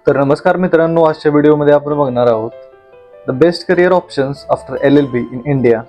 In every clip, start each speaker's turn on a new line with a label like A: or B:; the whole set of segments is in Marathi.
A: तर नमस्कार मित्रांनो, आजच्या व्हिडिओमध्ये आपण बघणार आहोत the best career options after LLB in India.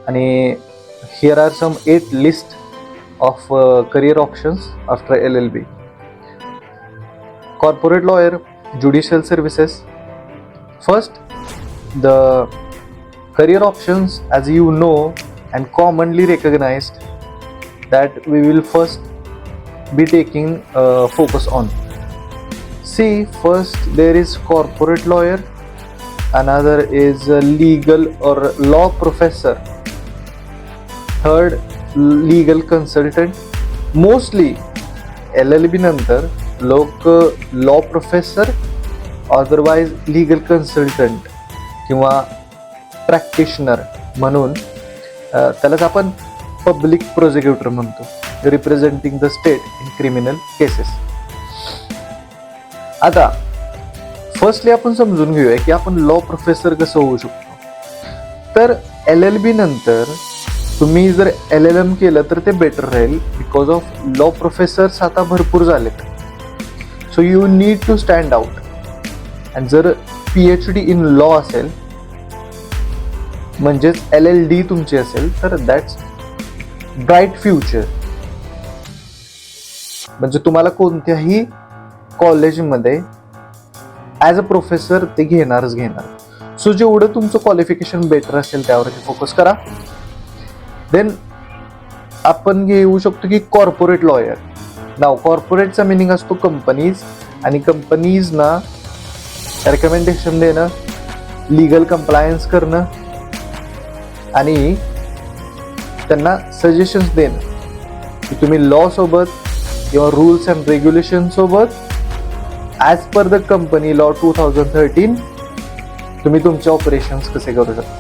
A: आणि here are some 8 list of career options after LLB. Corporate lawyer, judicial services. First, the career options as you know and commonly recognized that we will first be taking focus on. See, first there is corporate lawyer, another is a legal or law professor, third legal consultant. Mostly LLB नंतर लोक law professor otherwise legal consultant किंवा प्रॅक्टिशनर म्हणून त्यालाच आपण पब्लिक प्रोसिक्युटर म्हणतो, representing the state in criminal cases. आता फर्स्टली आपण समजून घेऊया की आपण लॉ प्रोफेसर कसं होऊ शकतो. तर LLB नंतर तुम्ही जर LLM केलं तर ते बेटर राहील, बिकॉज ऑफ लॉ प्रोफेसर्स आता भरपूर झालेत. So you need to stand out. आणि जर PhD इन लॉ असेल म्हणजेच LLD तुमची असेल तर दॅट्स ब्राईट फ्युचर. म्हणजे तुम्हाला कोणत्याही कॉलेजमध्ये ॲज अ प्रोफेसर ते घेणारच घेणार. सो जेवढं तुमचं क्वालिफिकेशन बेटर असेल त्यावरती फोकस करा. देन आपण घेऊ शकतो की कॉर्पोरेट लॉयर. नाव कॉर्पोरेटचा मिनिंग असतो कंपनीज, आणि कंपनीजना रेकमेंडेशन देणं, लीगल कंप्लायन्स करणं आणि त्यांना सजेशन्स देणं की तुम्ही लॉ सोबत किंवा रूल्स अँड रेग्युलेशन सोबत as per the company law 2013 तुम्ही तुमचे ऑपरेशन्स कसे करू शकता.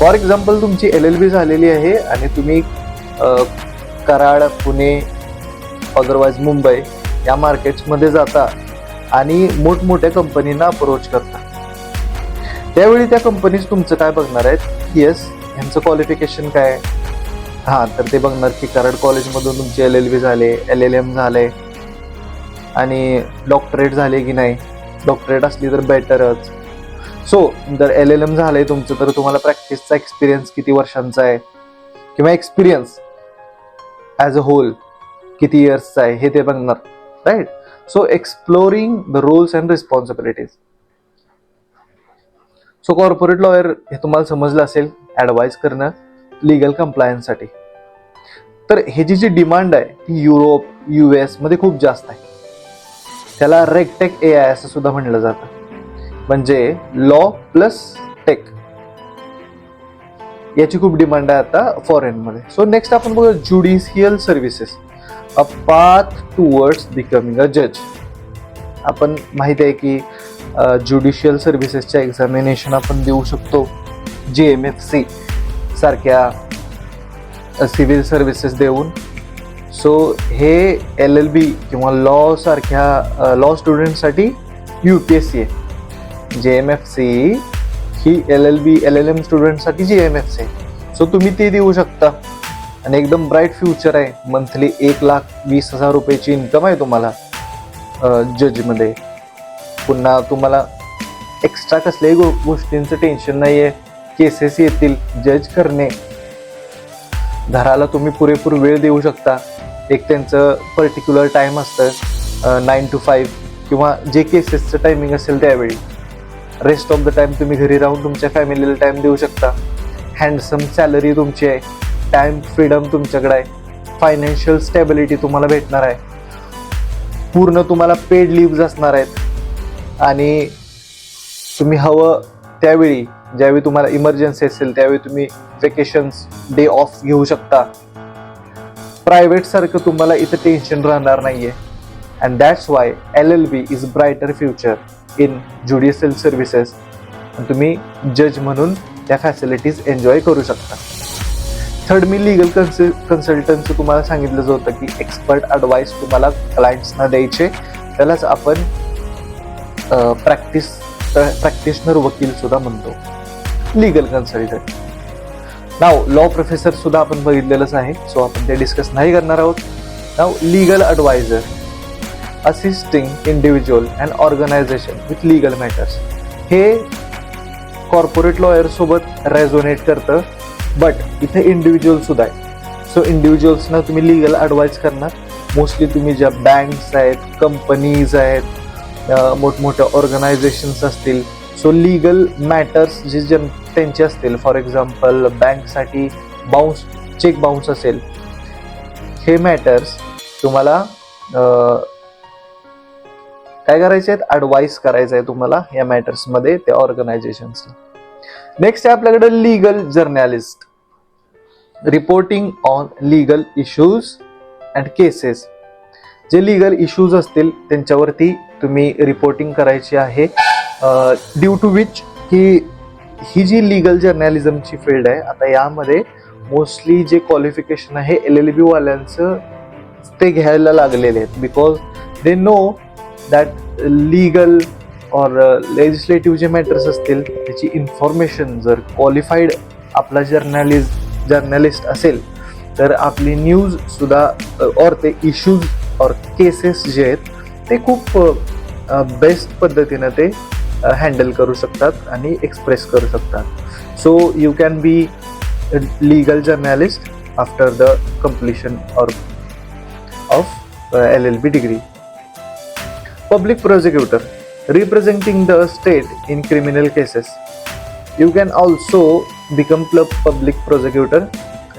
A: फॉर एक्झाम्पल, तुमची LLB झालेली आहे आणि तुम्ही कराड, पुणे, अदरवाइज मुंबई या मार्केट्समध्ये जाता आणि मोठमोठ्या कंपनींना अप्रोच करता. त्यावेळी त्या कंपनीज तुमचं काय बघणार आहेत, येस ह्यांचं क्वालिफिकेशन काय. हां, तर ते बघणार की कराड कॉलेजमधून तुमची LLB झाले, LLM झाले आणि डॉक्टरेट झाले की नाही. डॉक्टरेट असली तर बेटरच. सो जर LLM झालंय तुमचं तर तुम्हाला प्रॅक्टिसचा एक्सपिरियन्स किती वर्षांचा आहे किंवा एक्सपिरियन्स ॲज अ होल किती इयर्सचा आहे हे ते बघणार, right. So exploring the roles and responsibilities. So corporate lawyer हे तुम्हाला समजलं असेल, ॲडवाइस करणं लीगल कंप्लायन्ससाठी. तर ह्याची जी डिमांड आहे ती युरोप, US मध्ये खूप जास्त आहे. त्याला रेगटेक AI असं सुद्धा म्हणलं जातं, म्हणजे लॉ प्लस टेक याची खूप डिमांड आहे आता फॉरेन मध्ये. सो नेक्स्ट आपण बघू judicial services, a path towards becoming a जज. आपण माहिती आहे की ज्युडिशियल सर्व्हिसेसच्या एक्झामिनेशन आपण देऊ शकतो JMFC सारख्या सिव्हिल सर्व्हिसेस देऊन. सो हे LLB किंवा लॉ सारख्या लॉ स्टुडंटसाठी UPSC आहे. JMFC ही LLB LLM स्टुडंटसाठी JMFC आहे. सो तुम्ही ते देऊ शकता आणि एकदम ब्राईट फ्युचर आहे. मंथली 1,20,000 रुपयाची इन्कम आहे तुम्हाला जजमध्ये. पुन्हा तुम्हाला एक्स्ट्रा कसल्याही गोष्टींचं टेन्शन नाही आहे. केसेस येतील जज करणे, घराला तुम्ही पुरेपूर वेळ देऊ शकता. एक त्यांचं पर्टिक्युलर टाईम असतं 9 to 5 किंवा जे केसेसचं टायमिंग असेल त्यावेळी. रेस्ट ऑफ द टाइम तुम्ही घरी राहून तुमच्या फॅमिलीला टाइम देऊ शकता. हँडसम सॅलरी तुमची आहे, टाइम फ्रीडम तुमच्याकडे आहे, फायनान्शियल स्टॅबिलिटी तुम्हाला भेटणार आहे, पूर्ण तुम्हाला पेड लिव्ज असणार आहेत आणि तुम्ही हवं त्यावेळी ज्यावेळी तुम्हाला इमर्जन्सी असेल त्यावेळी तुम्ही वेकेशन्स, डे ऑफ घेऊ शकता. प्रायव्हेट सारखं तुम्हाला इथं टेन्शन राहणार नाहीये. And that's why LLB is brighter future in judicial services. तुम्ही जज म्हणून त्या फॅसिलिटीज एन्जॉय करू शकता. थर्ड, मी लीगल कन्सल्टन्टचं तुम्हाला सांगितलं होतं की एक्सपर्ट ॲडवाइस तुम्हाला क्लायंट्सना द्यायचे, त्यालाच आपण प्रॅक्टिशनर वकील सुद्धा म्हणतो, लीगल कन्सल्टंट. नाव लॉ प्रोफेसर सुद्धा आपण बघितलेलंच आहे, सो आपण ते डिस्कस नाही करणार आहोत. नाव legal adviser. Assisting individual and organisation with legal matters. हे कॉर्पोरेट लॉयर सोबत रेझोनेट करतं, बट इथे इंडिव्हिज्युअल सुद्धा आहे. सो इंडिव्हिज्युअल्सना तुम्ही लीगल ॲडवाईस करणार. मोस्टली तुम्ही ज्या बँक्स आहेत, कंपनीज आहेत, मोठमोठ्या ऑर्गनायझेशन्स असतील, सो लीगल मॅटर्स जे त्यांचे असतील, फॉर एक्झाम्पल बँकसाठी चेक बाउन्स असेल, हे मॅटर्स तुम्हाला काय करायचे आहेत, ॲडवाईस करायचं आहे तुम्हाला या मॅटर्समध्ये त्या ऑर्गनायझेशन्सला. नेक्स्ट आहे आपल्याकडे legal journalist, reporting on legal issues and cases. जे लीगल इश्यूज असतील त्यांच्यावरती तुम्ही रिपोर्टिंग करायची आहे, ड्यू टू विच ही जी लीगल जर्नलिझमची फील्ड आहे, आता यामध्ये मोस्टली जे क्वालिफिकेशन आहे LLB वाल्यांचं ते घ्यायला लागलेले आहेत, because they know that legal और लेजिस्लेटिव्ह जे मॅटर्स असतील त्याची इन्फॉर्मेशन जर क्वालिफाईड आपला जर्नलिस्ट असेल तर आपली न्यूज सुद्धा और ते इश्यूज और केसेस जे आहेत ते खूप बेस्ट पद्धतीनं ते हँडल करू शकतात आणि एक्सप्रेस करू शकतात. So you can be legal journalist after the completion of LLB degree. Public prosecutor, representing the state in criminal cases. You can also become public prosecutor,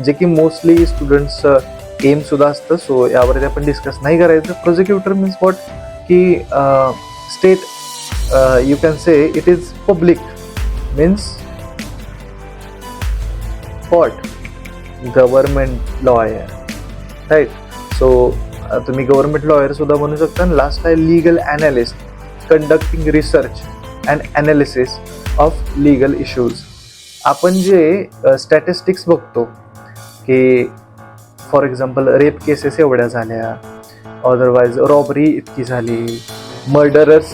A: जे की मोस्टली स्टुडंट्स एम सुद्धा असतं. सो यावरती आपण डिस्कस नाही करायचं. प्रोसिक्युटर मीन्स व्हॉट की state, you can say it is public means what government lawyer, right. So तुम्ही गव्हर्नमेंट लॉयर सुद्धा म्हणू शकता. आणि लास्ट आहे legal analyst, conducting research and analysis of legal issues. आपण जे स्टॅटिस्टिक्स बघतो की फॉर एक्झाम्पल रेप केसेस एवढ्या झाल्या, अदरवाईज रॉबरी इतकी झाली, मर्डरर्स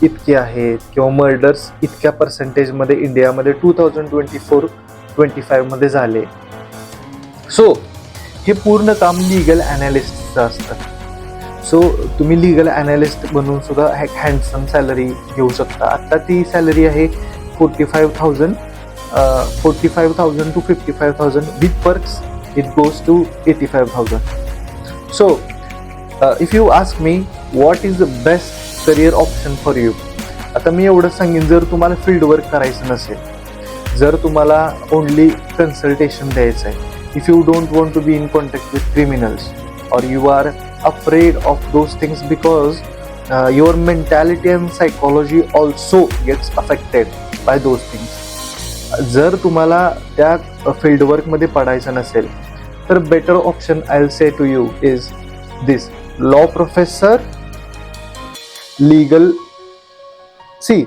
A: इतके आहेत किंवा मर्डर्स इतक्या पर्सेंटेजमध्ये इंडियामध्ये 2024-25 मध्ये झाले. सो हे पूर्ण काम लीगल ॲनालिस्टचं असतं. सो तुम्ही लीगल ॲनालिस्ट बनवून सुद्धा एक हँडसम सॅलरी घेऊ शकता. आत्ता ती सॅलरी आहे 45,000 to 55,000. with perks it goes to 85,000. So if you ask me what is the best career option for you, आता मी एवढं सांगेन, जर तुम्हाला फील्ड वर्क करायचं नसेल, जर तुम्हाला ओनली कन्सल्टेशन द्यायचं आहे, if you don't want to be in contact with criminals or you are afraid of those things because your mentality and psychology also gets affected by those things. जर तुम्हाला त्या फील्ड वर्कमध्ये पडायचं नसेल तर better option I will say to you is this law professor, legal, see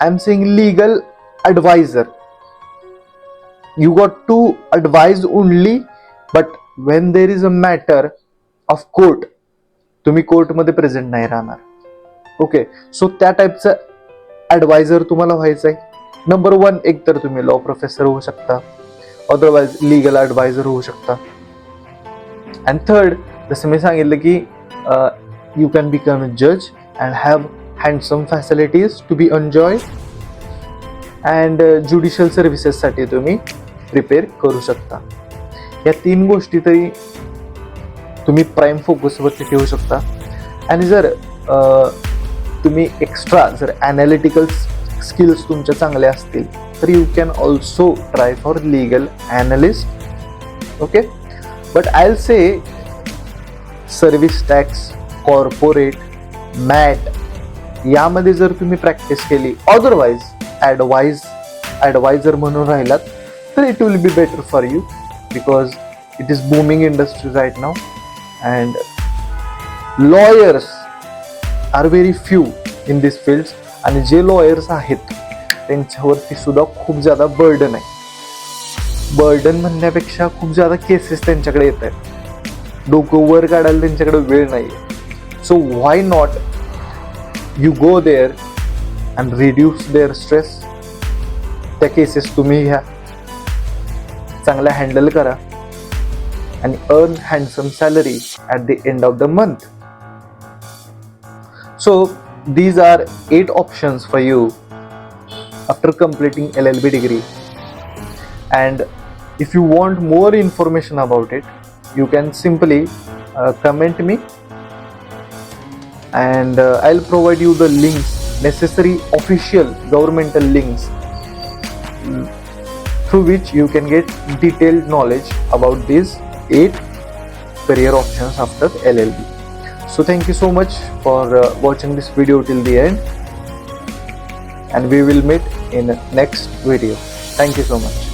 A: I am saying legal advisor. You got to advise only, but when there is a matter of court, तुम्ही कोर्टमध्ये प्रेझेंट नाही राहणार. ओके, सो त्या टाईपचं ॲडवायझर तुम्हाला व्हायचं आहे. नंबर 1, एक तर तुम्ही लॉ प्रोफेसर होऊ शकता, अदरवाईज लीगल ॲडवायझर होऊ शकता. अँड थर्ड, जसं मी सांगितलं की यू कॅन बिकम अ जज and have handsome facilities to be enjoy and judicial सर्व्हिसेससाठी तुम्ही प्रिपेअर करू शकता. या 3 गोष्टी तरी तुम्ही प्राईम फोकसवरती ठेवू शकता. आणि जर तुम्ही एक्स्ट्रा जर ॲनालिटिकल स्किल्स तुमच्या चांगल्या असतील तर you can also try for legal analyst. Okay, but I will say service tax, corporate, MAT यामध्ये जर तुम्ही प्रॅक्टिस केली, अदरवाईज ॲडवायझर म्हणून राहिलात तर it will be better for you because it is booming industry right now and lawyers are very few in this fields. आणि जे लॉयर्स आहेत त्यांच्यावरती सुद्धा खूप ज्यादा बर्डन आहे. बर्डन म्हणण्यापेक्षा खूप ज्यादा केसेस त्यांच्याकडे येत आहेत, डोकं वर काढायला त्यांच्याकडे वेळ नाही. So why not you go there and reduce their stress. त्या केसेस तुम्ही घ्या, चांगल्या हँडल करा आणि earn handsome salary at the end of the month. So these are 8 options for you after completing LLB degree, and if you want more information about it, you can simply comment me, and I'll provide you the links, necessary official governmental links, through which you can get detailed knowledge about these 8 career options after LLB. So thank you so much for watching this video till the end, and we will meet in next video. Thank you so much.